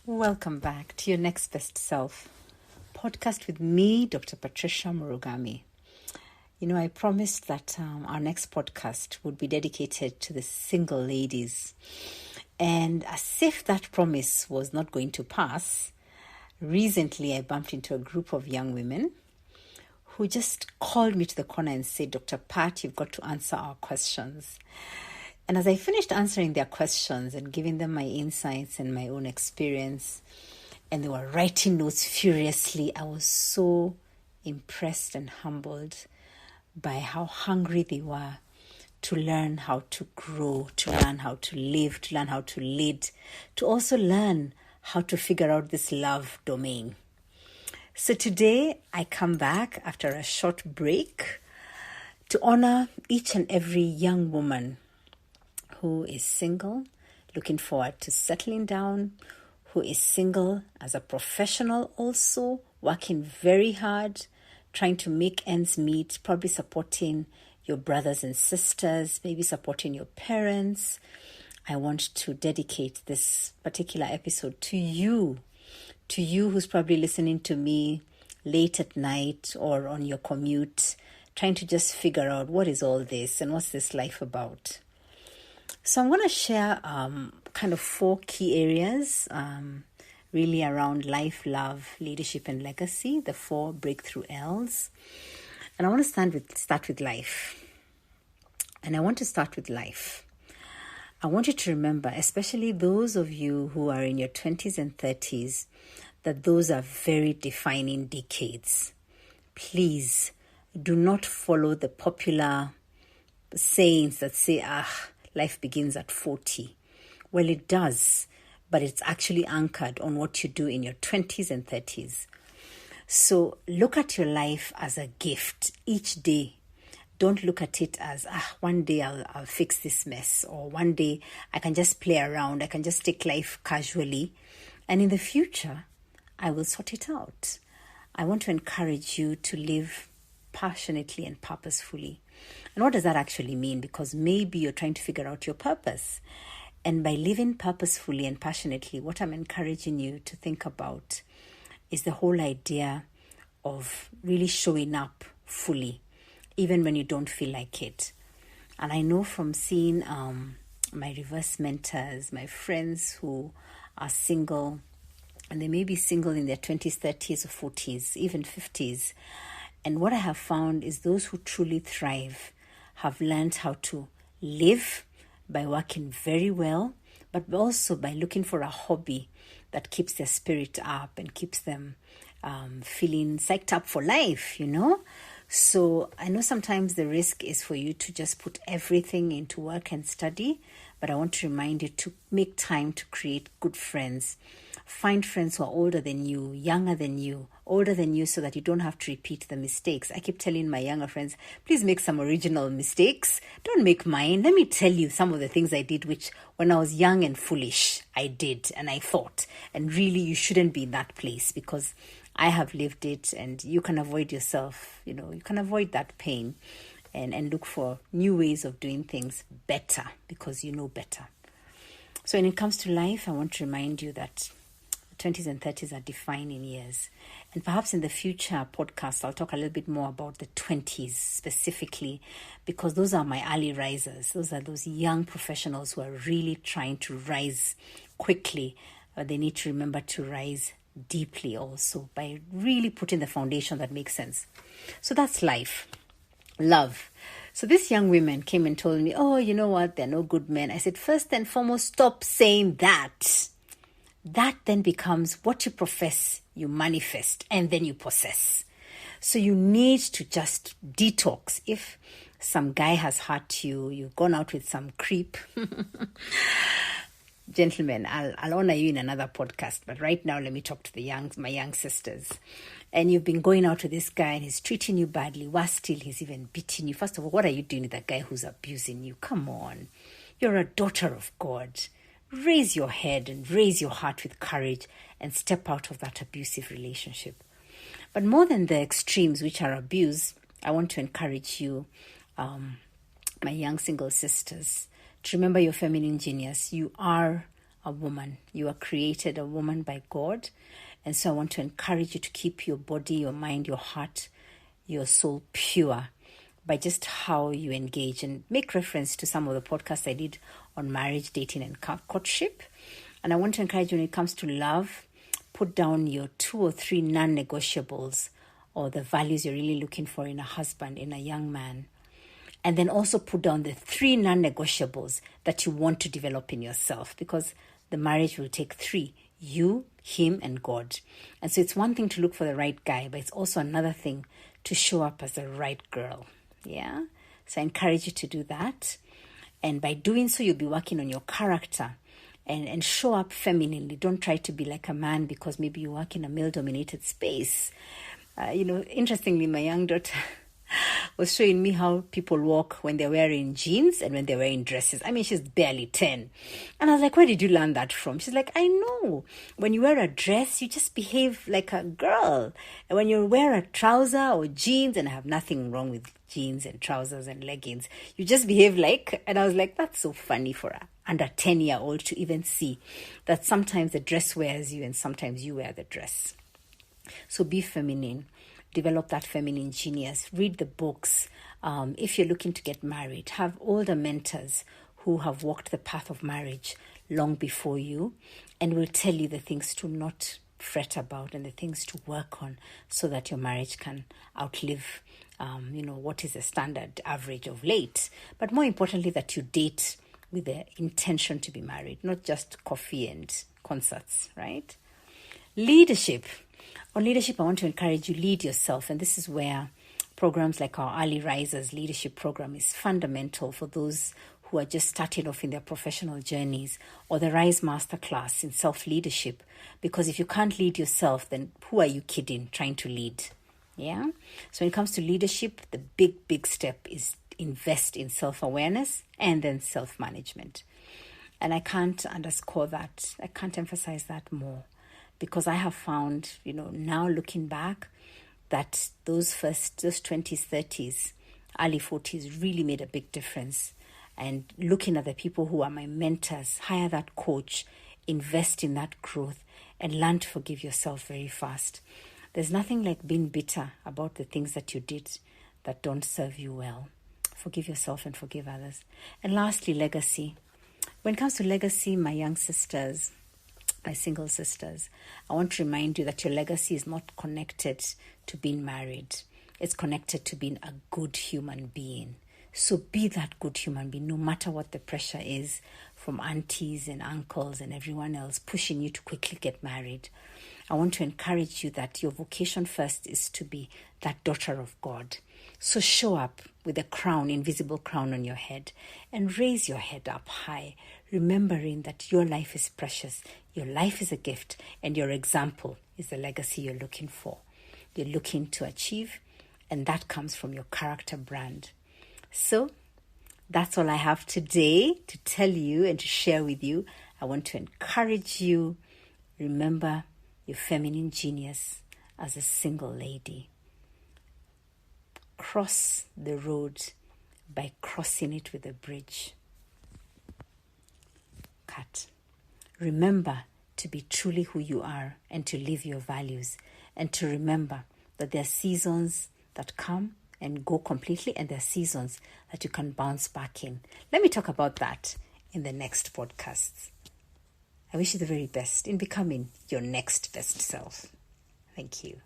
Welcome back to Your Next Best Self podcast with me, Dr. Patricia Murugami. I promised that our next podcast would be dedicated to the single ladies. And as if that promise was not going to pass, recently I bumped into a group of young women who just called me to the corner and said, Dr. Pat, you've got to answer our questions. And as I finished answering their questions and giving them my insights and my own experience, and they were writing notes furiously, I was so impressed and humbled by how hungry they were to learn how to grow, to learn how to live, to learn how to lead, to also learn how to figure out this love domain. So today I come back after a short break to honor each and every young woman who is single, looking forward to settling down, who is single as a professional also, working very hard, trying to make ends meet, probably supporting your brothers and sisters, maybe supporting your parents. I want to dedicate this particular episode to you who's probably listening to me late at night or on your commute, trying to just figure out what is all this and what's this life about. So I'm going to share kind of 4 key areas really around life, love, leadership, and legacy, the 4 breakthrough L's. And I want to start with life. And I want to start with life. I want you to remember, especially those of you who are in your 20s and 30s, that those are very defining decades. Please do not follow the popular sayings that say, life begins at 40. Well, it does, but it's actually anchored on what you do in your 20s and 30s. So look at your life as a gift each day. Don't look at it as, one day I'll fix this mess, or one day I can just play around, I can just take life casually, and in the future, I will sort it out. I want to encourage you to live passionately and purposefully. And what does that actually mean? Because maybe you're trying to figure out your purpose. And by living purposefully and passionately, what I'm encouraging you to think about is the whole idea of really showing up fully, even when you don't feel like it. And I know from seeing my reverse mentors, my friends who are single, and they may be single in their 20s, 30s, or 40s, even 50s. And what I have found is those who truly thrive have learned how to live by working very well, but also by looking for a hobby that keeps their spirit up and keeps them feeling psyched up for life, So I know sometimes the risk is for you to just put everything into work and study, but I want to remind you to make time to create good friends. Find friends who are older than you, younger than you, older than you, so that you don't have to repeat the mistakes. I keep telling my younger friends, please make some original mistakes. Don't make mine. Let me tell you some of the things I did, which when I was young and foolish, I did and I thought. And really, you shouldn't be in that place, because I have lived it, and you can avoid yourself. You can avoid that pain and look for new ways of doing things better, because you know better. So when it comes to life, I want to remind you that 20s and 30s are defining years. And perhaps in the future podcast, I'll talk a little bit more about the 20s specifically, because those are my early risers. Those are those young professionals who are really trying to rise quickly. They need to remember to rise deeply also by really putting the foundation that makes sense. So that's life. Love. So these young women came and told me, you know what? They're no good men. I said, first and foremost, stop saying that. That then becomes what you profess, you manifest, and then you possess. So you need to just detox. If some guy has hurt you, you've gone out with some creep. Gentlemen, I'll honor you in another podcast. But right now, let me talk to my young sisters. And you've been going out with this guy and he's treating you badly. Worse still, he's even beating you. First of all, what are you doing with that guy who's abusing you? Come on. You're a daughter of God. Raise your head and raise your heart with courage and step out of that abusive relationship. But more than the extremes, which are abuse, I want to encourage you, my young single sisters, to remember your feminine genius. You are a woman. You are created a woman by God. And so I want to encourage you to keep your body, your mind, your heart, your soul pure by just how you engage, and make reference to some of the podcasts I did on marriage, dating, and courtship. And I want to encourage you, when it comes to love, put down your 2 or 3 non-negotiables, or the values you're really looking for in a husband, in a young man. And then also put down the 3 non-negotiables that you want to develop in yourself, because the marriage will take 3: you, him, and God. And so it's one thing to look for the right guy, but it's also another thing to show up as the right girl. Yeah? So I encourage you to do that. And by doing so, you'll be working on your character and show up femininely. Don't try to be like a man because maybe you work in a male-dominated space. Interestingly, my young daughter was showing me how people walk when they're wearing jeans and when they're wearing dresses. I mean, she's barely 10. And I was like, where did you learn that from? She's like, I know. When you wear a dress, you just behave like a girl. And when you wear a trouser or jeans, and I have nothing wrong with jeans and trousers and leggings, you just behave like... And I was like, that's so funny for a under 10-year-old to even see that sometimes the dress wears you and sometimes you wear the dress. So be feminine. Develop that feminine genius. Read the books. If you're looking to get married, have older mentors who have walked the path of marriage long before you and will tell you the things to not fret about and the things to work on so that your marriage can outlive, what is the standard average of late. But more importantly, that you date with the intention to be married, not just coffee and concerts, right? Leadership. On leadership, I want to encourage you, lead yourself. And this is where programs like our Early Risers leadership program is fundamental for those who are just starting off in their professional journeys, or the Rise Masterclass in self-leadership. Because if you can't lead yourself, then who are you kidding trying to lead? Yeah? So when it comes to leadership, the big step is invest in self-awareness and then self-management. And I can't underscore that. I can't emphasize that more. Because I have found, now looking back, that those 20s, 30s, early 40s really made a big difference. And looking at the people who are my mentors, hire that coach, invest in that growth, and learn to forgive yourself very fast. There's nothing like being bitter about the things that you did that don't serve you well. Forgive yourself and forgive others. And lastly, legacy. When it comes to legacy, my young sisters, my single sisters, I want to remind you that your legacy is not connected to being married. It's connected to being a good human being. So be that good human being, no matter what the pressure is from aunties and uncles and everyone else pushing you to quickly get married. I want to encourage you that your vocation first is to be that daughter of God. So show up with a crown, invisible crown on your head, and raise your head up high, remembering that your life is precious, your life is a gift, and your example is the legacy you're looking for. You're looking to achieve, and that comes from your character brand. So that's all I have today to tell you and to share with you. I want to encourage you, remember your feminine genius as a single lady. Cross the road by crossing it with a bridge. Cut. Remember to be truly who you are and to live your values, and to remember that there are seasons that come and go completely, and there are seasons that you can bounce back in. Let me talk about that in the next podcast. I wish you the very best in becoming your next best self. Thank you.